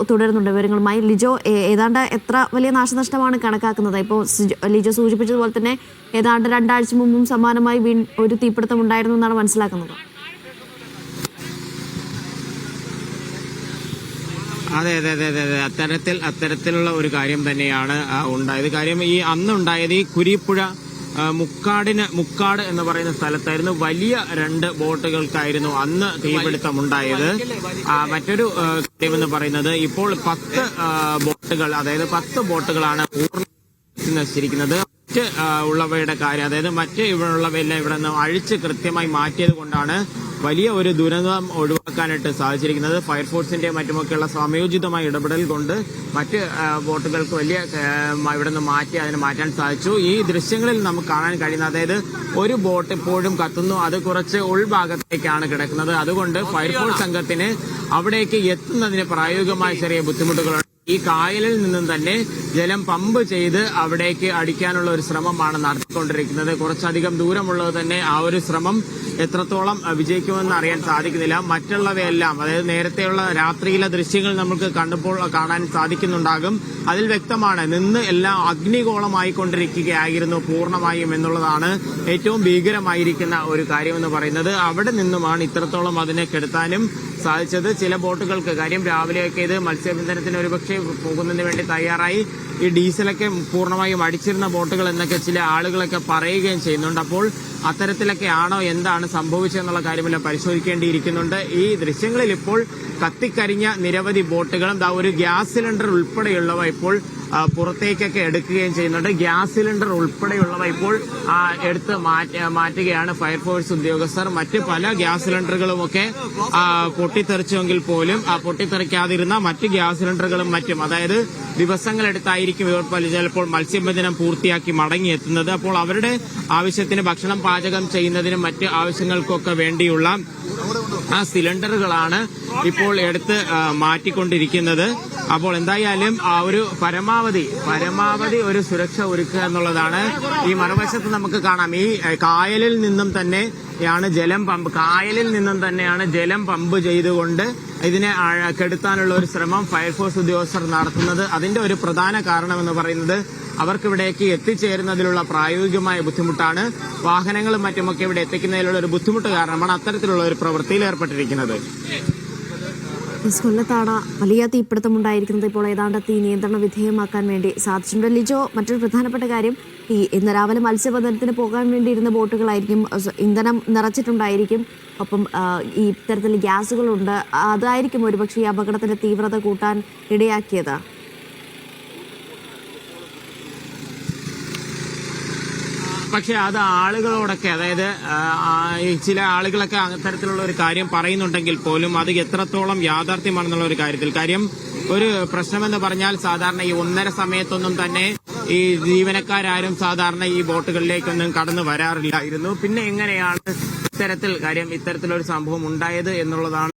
തുടരുന്നുണ്ട് വിവരങ്ങളുമായി ലിജോ. ഏതാണ്ട് എത്ര വലിയ നാശനഷ്ടമാണ് കണക്കാക്കുന്നത്? ഇപ്പോൾ ലിജോ സൂചിപ്പിച്ചതുപോലെ തന്നെ ഏതാണ്ട് 2 ആഴ്ച മുമ്പും സമാനമായി ഒരു തീപിടുത്തം ഉണ്ടായിരുന്നു എന്നാണ് മനസ്സിലാക്കുന്നത്. അതെ അതെ അതെ അതെ അതെ അത്തരത്തിലുള്ള ഒരു കാര്യം തന്നെയാണ് ഉണ്ടായത്. കാര്യം ഈ അന്നുണ്ടായത് ഈ കുരിപ്പുഴ മുക്കാട് എന്ന് പറയുന്ന സ്ഥലത്തായിരുന്നു. വലിയ 2 ബോട്ടുകൾക്കായിരുന്നു അന്ന് തീപിടുത്തമുണ്ടായത്. മറ്റൊരു കാര്യമെന്ന് പറയുന്നത് ഇപ്പോൾ 10 ബോട്ടുകൾ, അതായത് 10 ബോട്ടുകളാണ് പൂർണ്ണ നശിച്ചിരിക്കുന്നത്. മറ്റ് ഉള്ളവയുടെ കാര്യം, അതായത് മറ്റ് ഇവിടെയുള്ളവയെല്ലാം ഇവിടെ നിന്ന് അഴിച്ച് കൃത്യമായി മാറ്റിയത് കൊണ്ടാണ് വലിയ ഒരു ദുരന്തം ഒഴിവാക്കാനായിട്ട് സാധിച്ചിരിക്കുന്നത്. ഫയർഫോഴ്സിന്റെ മറ്റുമൊക്കെയുള്ള സമയോചിതമായ ഇടപെടൽ കൊണ്ട് മറ്റ് ബോട്ടുകൾക്ക് വലിയ ഇവിടെ നിന്ന് അതിനെ മാറ്റാൻ സാധിച്ചു. ഈ ദൃശ്യങ്ങളിൽ നമുക്ക് കാണാൻ കഴിയുന്നത്, അതായത് ഒരു ബോട്ട് ഇപ്പോഴും കത്തുന്നു, അത് കുറച്ച് ഉൾഭാഗത്തേക്കാണ് കിടക്കുന്നത്. അതുകൊണ്ട് ഫയർഫോഴ്സ് സംഘത്തിന് അവിടേക്ക് എത്തുന്നതിന് പ്രായോഗികമായ ചെറിയ ബുദ്ധിമുട്ടുകളുണ്ട്. ഈ കായലിൽ നിന്നും തന്നെ ജലം പമ്പ് ചെയ്ത് അവിടേക്ക് അടിക്കാനുള്ള ഒരു ശ്രമമാണ് നടത്തിക്കൊണ്ടിരിക്കുന്നത്. കുറച്ചധികം ദൂരമുള്ളത് തന്നെ ആ ഒരു ശ്രമം എത്രത്തോളം വിജയിക്കുമെന്ന് അറിയാൻ സാധിക്കുന്നില്ല. മറ്റുള്ളവയെല്ലാം, അതായത് നേരത്തെയുള്ള രാത്രിയിലെ ദൃശ്യങ്ങൾ നമുക്ക് കാണാൻ സാധിക്കുന്നുണ്ടാകും. അതിൽ വ്യക്തമാണ് നിന്ന് എല്ലാം അഗ്നിഗോളമായിക്കൊണ്ടിരിക്കുകയായിരുന്നു പൂർണ്ണമായും എന്നുള്ളതാണ് ഏറ്റവും ഭീകരമായിരിക്കുന്ന ഒരു കാര്യമെന്ന് പറയുന്നത്. അവിടെ നിന്നുമാണ് ഇത്രത്തോളം അതിനെ കെടുത്താനും സാധിച്ചത്. ചില ബോട്ടുകൾക്ക്, കാര്യം രാവിലെയൊക്കെ ഇത് മത്സ്യബന്ധനത്തിന് ഒരുപക്ഷെ പോകുന്നതിന് വേണ്ടി തയ്യാറായി ഈ ഡീസലൊക്കെ പൂർണ്ണമായും അടിച്ചിരുന്ന ബോട്ടുകൾ എന്നൊക്കെ ചില ആളുകളൊക്കെ പറയുകയും ചെയ്യുന്നുണ്ട്. അപ്പോൾ അത്തരത്തിലൊക്കെ ആണോ എന്താണ് സംഭവിച്ചതെന്നുള്ള കാര്യമെല്ലാം പരിശോധിക്കേണ്ടിയിരിക്കുന്നുണ്ട്. ഈ ദൃശ്യങ്ങളിൽ ഇപ്പോൾ കത്തിക്കരിഞ്ഞ നിരവധി ബോട്ടുകളും ഒരു ഗ്യാസ് സിലിണ്ടർ ഉൾപ്പെടെയുള്ളവ ഇപ്പോൾ പുറത്തേക്കൊക്കെ എടുക്കുകയും ചെയ്യുന്നുണ്ട്. ഗ്യാസ് സിലിണ്ടർ ഉൾപ്പെടെയുള്ളവ ഇപ്പോൾ എടുത്ത് മാറ്റുകയാണ് ഫയർഫോഴ്സ് ഉദ്യോഗസ്ഥർ. മറ്റ് പല ഗ്യാസ് സിലിണ്ടറുകളുമൊക്കെ പൊട്ടിത്തെറിച്ചുവെങ്കിൽ പോലും പൊട്ടിത്തെറിക്കാതിരുന്ന മറ്റ് ഗ്യാസ് സിലിണ്ടറുകളും മറ്റും, അതായത് ദിവസങ്ങളെടുത്തായിരിക്കും ഇവർ ചിലപ്പോൾ മത്സ്യബന്ധനം പൂർത്തിയാക്കി മടങ്ങിയെത്തുന്നത്. അപ്പോൾ അവരുടെ ആവശ്യത്തിന് ഭക്ഷണം പാചകം ചെയ്യുന്നതിനും മറ്റ് ആവശ്യങ്ങൾക്കൊക്കെ വേണ്ടിയുള്ള ആ സിലിണ്ടറുകളാണ് ഇപ്പോൾ എടുത്ത് മാറ്റിക്കൊണ്ടിരിക്കുന്നത്. അപ്പോൾ എന്തായാലും ഒരു പരമാവധി ഒരു സുരക്ഷ ഒരുക്കുക എന്നുള്ളതാണ്. ഈ മറുവശത്ത് നമുക്ക് കാണാം, ഈ കായലിൽ നിന്നും തന്നെയാണ് ജലം പമ്പ് ചെയ്തുകൊണ്ട് ഇതിനെ കെടുത്താനുള്ള ഒരു ശ്രമം ഫയർഫോഴ്സ് ഉദ്യോഗസ്ഥർ നടത്തുന്നത്. അതിന്റെ ഒരു പ്രധാന കാരണമെന്ന് പറയുന്നത് അവർക്കിവിടേക്ക് എത്തിച്ചേരുന്നതിലുള്ള പ്രായോഗികമായ ബുദ്ധിമുട്ടാണ്. വാഹനങ്ങളും മറ്റുമൊക്കെ ഇവിടെ എത്തിക്കുന്നതിലുള്ള ഒരു ബുദ്ധിമുട്ട് കാരണമാണ് അത്തരത്തിലുള്ള ഒരു പ്രവൃത്തിയിൽ ഏർപ്പെട്ടിരിക്കുന്നത്. കൊല്ലത്താണ് വലിയ തീപിടുത്തമുണ്ടായിരിക്കുന്നത്. ഇപ്പോൾ ഏതാണ്ട് തീ നിയന്ത്രണ വിധേയമാക്കാൻ വേണ്ടി സാധിച്ചിട്ടുണ്ട്. ലിജോ, മറ്റൊരു പ്രധാനപ്പെട്ട കാര്യം, ഇന്ന് രാവിലെ മത്സ്യബന്ധനത്തിന് പോകാൻ വേണ്ടി ഇരുന്ന ബോട്ടുകളായിരിക്കും, ഇന്ധനം നിറച്ചിട്ടുണ്ടായിരിക്കും, ഒപ്പം ഈ ഇത്തരത്തിൽ ഗ്യാസുകളുണ്ട്. അതായിരിക്കും ഒരുപക്ഷെ ഈ അപകടത്തിന്റെ തീവ്രത കൂട്ടാൻ ഇടയാക്കിയത്. പക്ഷെ അത് ആളുകളോടൊക്കെ, അതായത് ചില ആളുകളൊക്കെ അത്തരത്തിലുള്ള ഒരു കാര്യം പറയുന്നുണ്ടെങ്കിൽ പോലും അത് എത്രത്തോളം യാഥാർത്ഥ്യമാണെന്നുള്ള ഒരു കാര്യം ഒരു പ്രശ്നമെന്ന് പറഞ്ഞാൽ സാധാരണ ഈ 1:30 സമയത്തൊന്നും തന്നെ ഈ ജീവനക്കാരും സാധാരണ ഈ ബോട്ടുകളിലേക്കൊന്നും കടന്നു വരാറില്ലായിരുന്നു. പിന്നെ എങ്ങനെയാണ് ഇത്തരത്തിലൊരു സംഭവം ഉണ്ടായത് എന്നുള്ളതാണ്